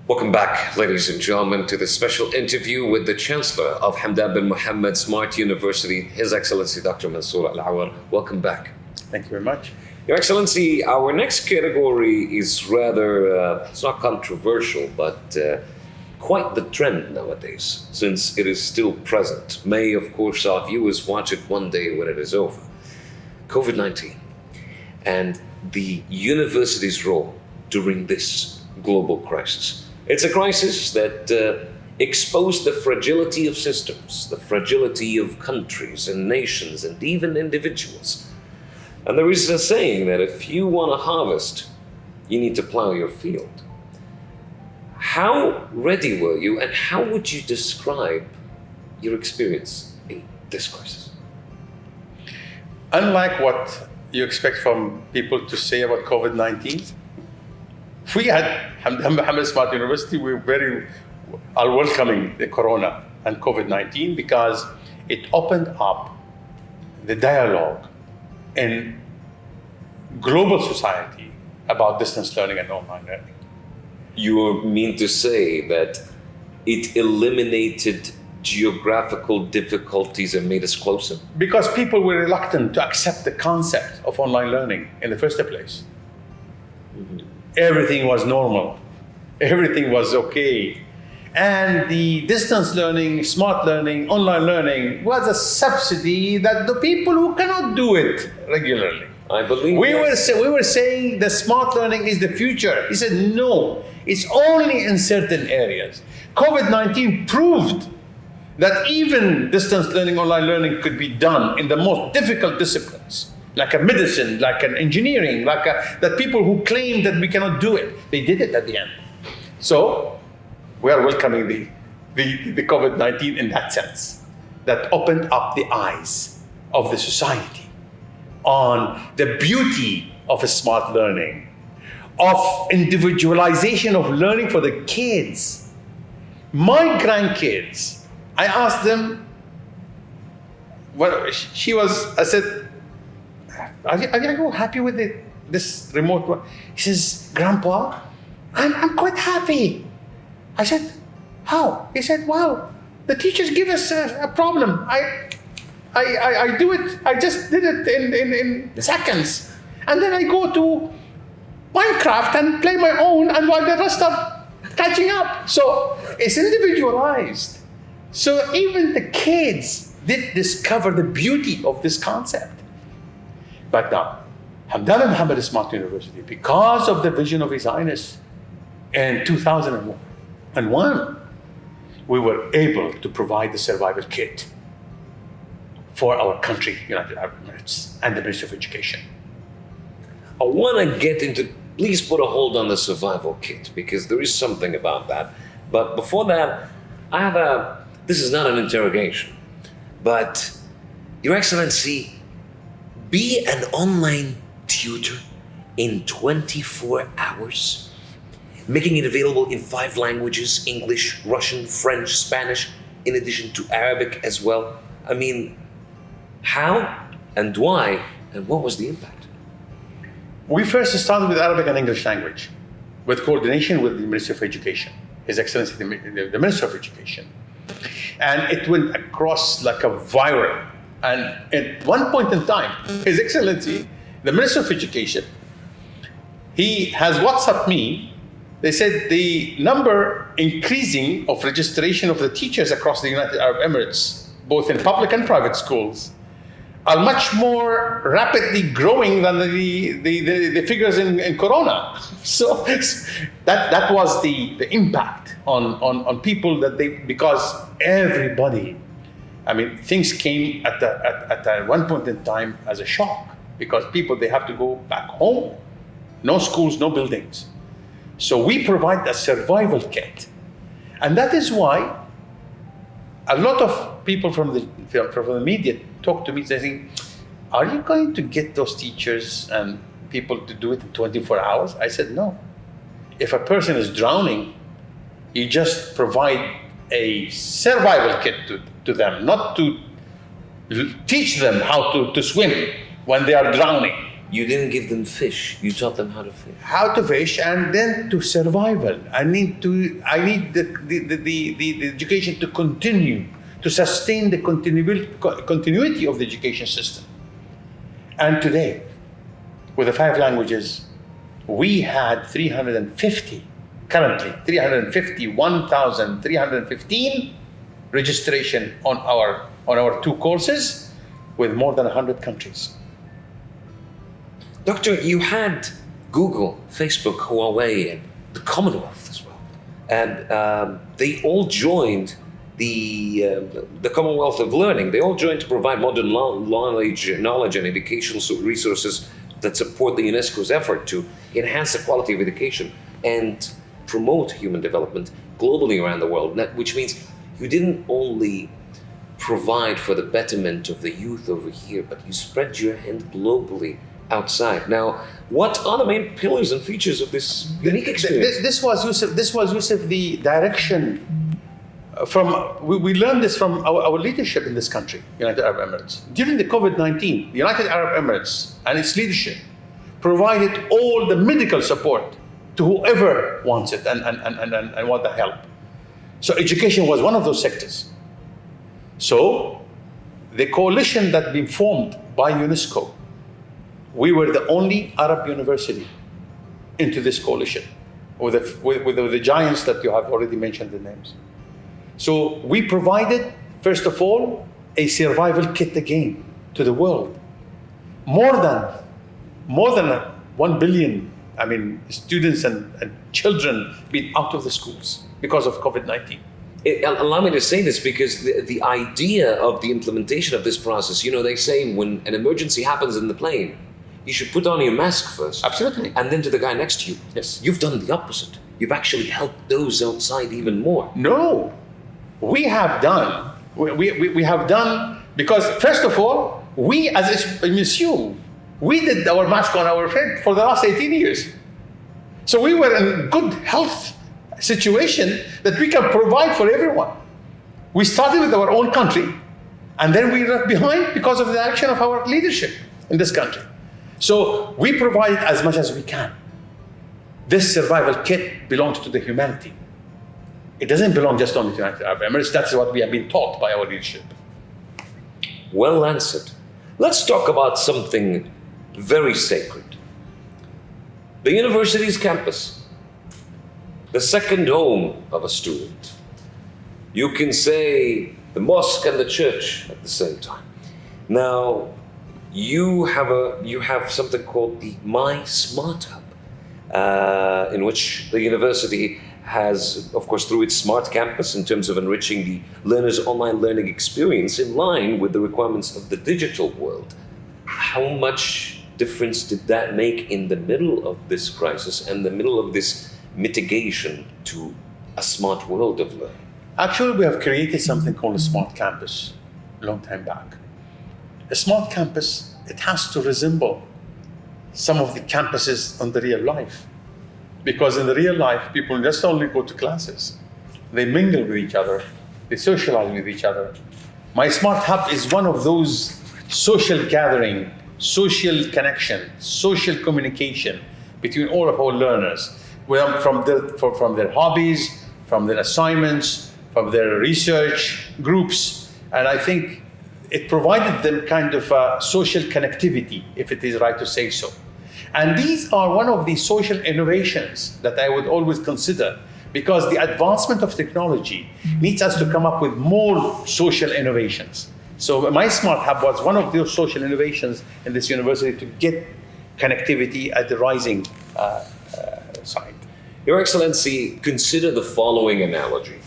Welcome back, ladies and gentlemen, to this special interview with the Chancellor of Hamdan bin Mohammed Smart University, His Excellency Dr. Mansoor Al-Awar. Welcome back. Thank you very much. Your Excellency, our next category is rather, it's not controversial, but quite the trend nowadays, since it is still present. May, of course, our viewers watch it one day when it is over. COVID-19 and the university's role during this global crisis. It's a crisis that exposed the fragility of systems, the fragility of countries and nations and even individuals. And there is a saying that if you want to harvest, you need to plow your field. How ready were you, and how would you describe your experience in this crisis? Unlike what you expect from people to say about COVID-19, we at Hamdan bin Mohammed Smart University, we are welcoming the Corona and COVID-19 because it opened up the dialogue in global society about distance learning and online learning. You mean to say that it eliminated geographical difficulties and made us closer? Because people were reluctant to accept the concept of online learning in the first place. Mm-hmm. Everything was normal. Everything was okay. And the distance learning, smart learning, online learning was a subsidy that the people who cannot do it regularly. I believe we were saying the smart learning is the future. He said, no, it's only in certain areas. COVID-19 proved that even distance learning, online learning could be done in the most difficult disciplines, like a medicine, like an engineering, that people who claim that we cannot do it, they did it at the end. So we are welcoming the COVID-19 in that sense, that opened up the eyes of the society on the beauty of a smart learning, of individualization of learning for the kids. My grandkids, I asked them, I said, are you happy with this remote work? He says, Grandpa, I'm quite happy. I said, how? He said, well, the teachers give us a problem. I do it, I just did it in seconds. And then I go to Minecraft and play my own, and while the rest are catching up. So it's individualized. So even the kids did discover the beauty of this concept. But now, Hamdan bin Mohammed Smart University, because of the vision of His Highness in 2001, we were able to provide the survival kit for our country, United Arab Emirates, and the Ministry of Education. I want to get into, please put a hold on the survival kit, because there is something about that. But before that, this is not an interrogation, but Your Excellency, be an online tutor in 24 hours, making it available in 5 languages, English, Russian, French, Spanish, in addition to Arabic as well. I mean, how and why, and what was the impact? We first started with Arabic and English language, with coordination with the Ministry of Education, His Excellency the Minister of Education. And it went across like a viral. And at one point in time, His Excellency, the Minister of Education, he has WhatsApped me. They said the number increasing of registration of the teachers across the United Arab Emirates, both in public and private schools, are much more rapidly growing than the figures in Corona. So that was the impact on people because everybody, I mean, things came at one point in time as a shock, because people, they have to go back home. No schools, no buildings. So we provide a survival kit. And that is why a lot of people from the media talk to me saying, are you going to get those teachers and people to do it in 24 hours? I said, no. If a person is drowning, you just provide a survival kit to them, not to teach them how to swim when they are drowning. You didn't give them fish. You taught them how to fish. How to fish, and then to survival. I need the education to continue, to sustain the continuity of the education system. And today, with the 5 languages, we had 351,315 registration on our 2 courses, with more than 100 countries. Doctor, you had Google, Facebook, Huawei, and the Commonwealth as well. And they all joined the Commonwealth of Learning. They all joined to provide modern knowledge and educational resources that support the UNESCO's effort to enhance the quality of education and promote human development globally around the world. Which means you didn't only provide for the betterment of the youth over here, but you spread your hand globally outside. Now, what are the main pillars and features of this unique experience? This was, Yusuf, the direction we learned this from our leadership in this country, United Arab Emirates. During the COVID-19, the United Arab Emirates and its leadership provided all the medical support to whoever wants it and want the help. So education was one of those sectors. So the coalition that been formed by UNESCO, we were the only Arab university into this coalition, with the giants that you have already mentioned the names. So we provided, first of all, a survival kit again to the world. More than 1 billion, students and children being out of the schools because of COVID-19. Allow me to say this because the idea of the implementation of this process, they say when an emergency happens in the plane, you should put on your mask first. Absolutely. And then to the guy next to you. Yes. You've done the opposite. You've actually helped those outside even more. No. We have done, because first of all, we as HBMSU, we did our mask on our head for the last 18 years. So we were in good health situation that we can provide for everyone. We started with our own country, and then we left behind because of the action of our leadership in this country. So we provide as much as we can. This survival kit belongs to the humanity. It doesn't belong just only to the United Arab Emirates. That's what we have been taught by our leadership. Well answered. Let's talk about something very sacred. The university's campus. The second home of a student. You can say the mosque and the church at the same time. Now, you have something called the My Smart Hub, in which the university has, of course, through its smart campus, in terms of enriching the learner's online learning experience in line with the requirements of the digital world. How much difference did that make in the middle of this crisis and the middle of this mitigation to a smart world of learning? Actually, we have created something called a smart campus a long time back. A smart campus, it has to resemble some of the campuses on the real life. Because in the real life, people just only go to classes. They mingle with each other. They socialize with each other. My Smart Hub is one of those social gathering, social connection, social communication between all of our learners, from their hobbies, from their assignments, from their research groups. And I think it provided them kind of a social connectivity, if it is right to say so. And these are one of the social innovations that I would always consider, because the advancement of technology needs us to come up with more social innovations. So My Smart Hub was one of those social innovations in this university to get connectivity at the rising side. Your Excellency, consider the following analogy.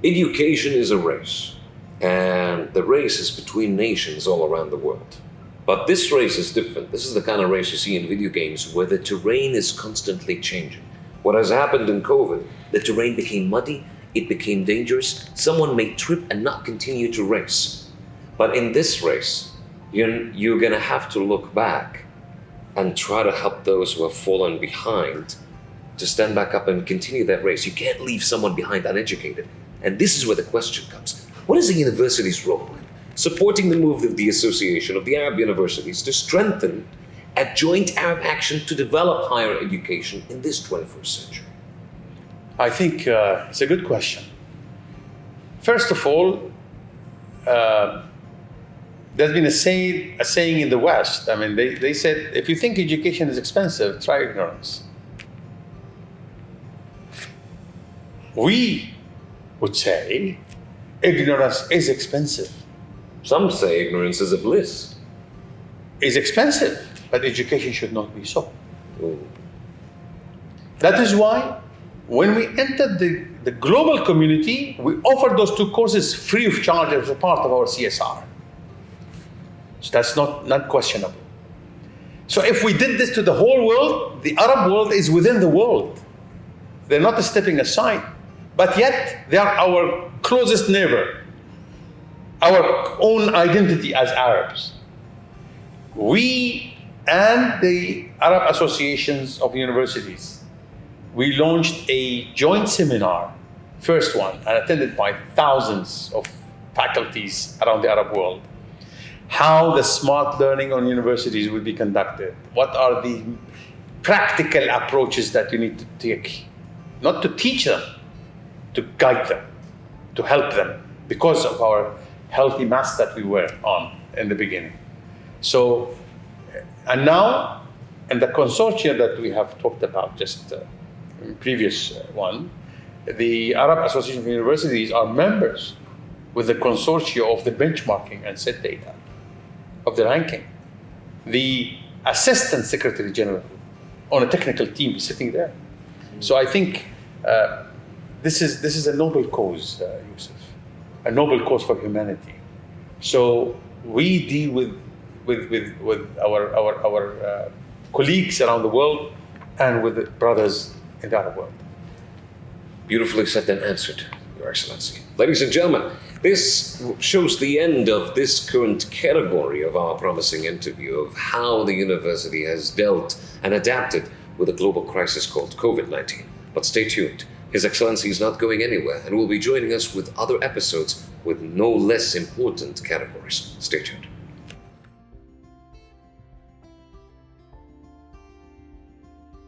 Education is a race, and the race is between nations all around the world. But this race is different. This is the kind of race you see in video games where the terrain is constantly changing. What has happened in COVID, the terrain became muddy, it became dangerous. Someone may trip and not continue to race. But in this race, you're going to have to look back and try to help those who have fallen behind to stand back up and continue that race. You can't leave someone behind uneducated. And this is where the question comes. What is the university's role in supporting the move of the Association of the Arab Universities to strengthen a joint Arab action to develop higher education in this 21st century? I think it's a good question. First of all, there's been a saying in the West. I mean, they said, if you think education is expensive, try ignorance. We would say ignorance is expensive. Some say ignorance is a bliss. Is expensive, but education should not be so. Ooh. That is why when we entered the global community, we offered those two courses free of charge as a part of our CSR. So that's not questionable. So if we did this to the whole world, the Arab world is within the world. They're not stepping aside, but yet they are our closest neighbor, our own identity as Arabs. We and the Arab Associations of Universities, we launched a joint seminar, first one, and attended by thousands of faculties around the Arab world. How the smart learning on universities will be conducted. What are the practical approaches that you need to take? Not to teach them, to guide them, to help them, because of our healthy mask that we were on in the beginning. So, and now, in the consortia that we have talked about just in previous one, the Arab Association of Universities are members with the consortia of the benchmarking and set data, of the ranking. The Assistant Secretary General on a technical team is sitting there. So I think this is a noble cause, Yusuf, a noble cause for humanity. So we deal with our colleagues around the world and with the brothers in the Arab world. Beautifully said and answered, Your Excellency. Ladies and gentlemen, this shows the end of this current category of our promising interview of how the university has dealt and adapted with a global crisis called COVID-19. But stay tuned. His Excellency is not going anywhere and will be joining us with other episodes with no less important categories. Stay tuned.